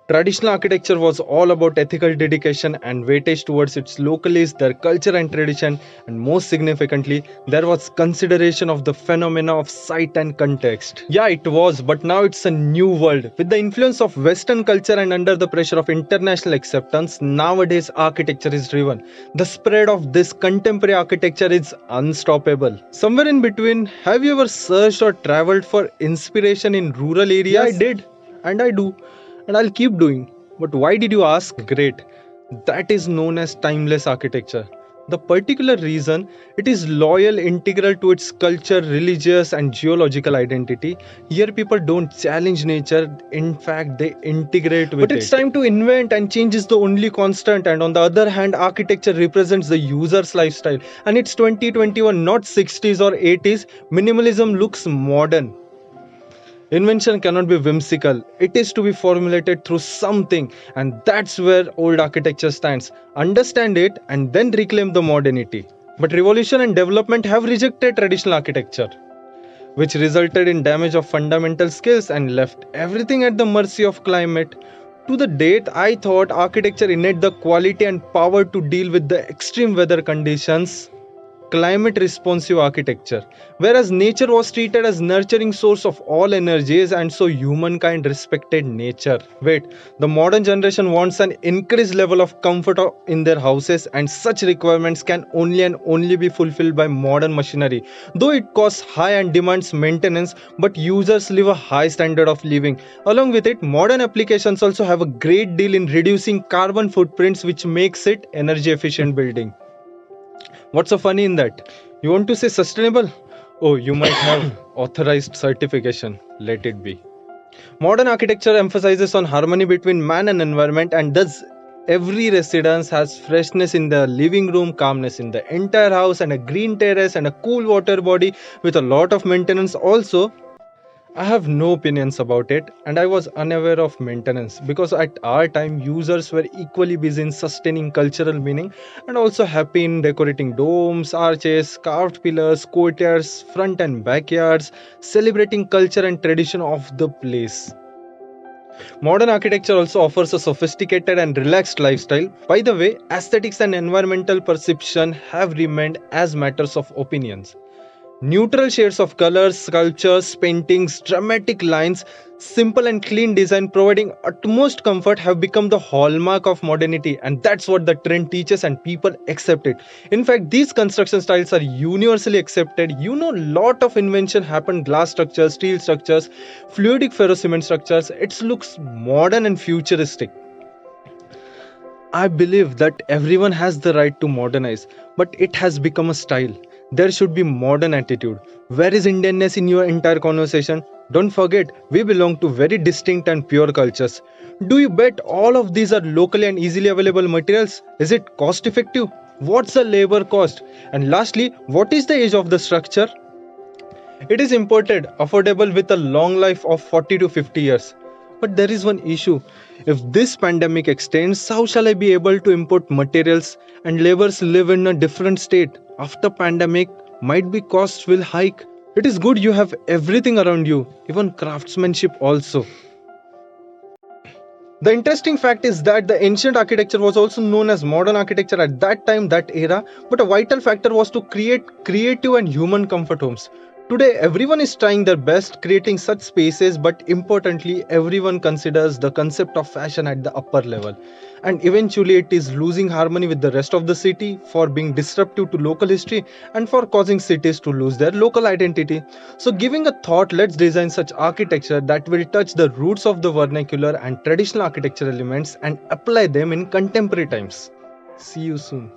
Traditional architecture was all about ethical dedication and weightage towards its locales, their culture and tradition, and most significantly, there was consideration of the phenomena of site and context. Yeah, it was, but now it's a new world. With the influence of Western culture and under the pressure of international acceptance, nowadays architecture is driven. The spread of this contemporary architecture is unstoppable. Somewhere in between, have you ever searched or traveled for inspiration in rural areas? Yeah, I did, and I do, and I'll keep doing. But why did you ask? Great. That is known as timeless architecture. The particular reason it is loyal, integral to its culture, religious, and geological identity. Here, people don't challenge nature, in fact, they integrate with it. But it's time to invent, and change is the only constant. And on the other hand, architecture represents the user's lifestyle. And it's 2021, not 60s or 80s. Minimalism looks modern. Invention cannot be whimsical, it is to be formulated through something, and that's where old architecture stands. Understand it and then reclaim the modernity. But revolution and development have rejected traditional architecture, which resulted in damage of fundamental skills and left everything at the mercy of climate. To the date, I thought architecture innate the quality and power to deal with the extreme weather conditions, climate responsive architecture, whereas nature was treated as nurturing source of all energies, and so humankind respected nature. Wait, the modern generation wants an increased level of comfort in their houses, and such requirements can only and only be fulfilled by modern machinery, though it costs high and demands maintenance, but users live a high standard of living. Along with it, modern applications also have a great deal in reducing carbon footprints, which makes it energy efficient building. What's so funny in that? You want to say sustainable? Oh, you might have authorized certification. Let it be. Modern architecture emphasizes on harmony between man and environment, and thus every residence has freshness in the living room, calmness in the entire house, and a green terrace and a cool water body with a lot of maintenance also. I have no opinions about it, and I was unaware of maintenance because at our time users were equally busy in sustaining cultural meaning and also happy in decorating domes, arches, carved pillars, courtyards, front and backyards, celebrating culture and tradition of the place. Modern architecture also offers a sophisticated and relaxed lifestyle. By the way, aesthetics and environmental perception have remained as matters of opinions. Neutral shades of colors, sculptures, paintings, dramatic lines, simple and clean design providing utmost comfort have become the hallmark of modernity, and that's what the trend teaches and people accept it. In fact, these construction styles are universally accepted. You know, lot of invention happened: glass structures, steel structures, fluidic ferrocement structures. It looks modern and futuristic. I believe that everyone has the right to modernize, but it has become a style. There should be modern attitude. Where is Indianness in your entire conversation? Don't forget, we belong to very distinct and pure cultures. Do you bet all of these are locally and easily available materials? Is it cost effective? What's the labor cost? And lastly, what is the age of the structure? It is imported, affordable with a long life of 40 to 50 years. But there is one issue. If this pandemic extends, how shall I be able to import materials and laborers live in a different state? After pandemic, might be costs will hike. It is good you have everything around you, even craftsmanship also. The interesting fact is that the ancient architecture was also known as modern architecture at that time, that era, but a vital factor was to create creative and human comfort homes. Today, everyone is trying their best creating such spaces, but importantly, everyone considers the concept of fashion at the upper level. And eventually, it is losing harmony with the rest of the city for being disruptive to local history and for causing cities to lose their local identity. So, giving a thought, let's design such architecture that will touch the roots of the vernacular and traditional architecture elements and apply them in contemporary times. See you soon.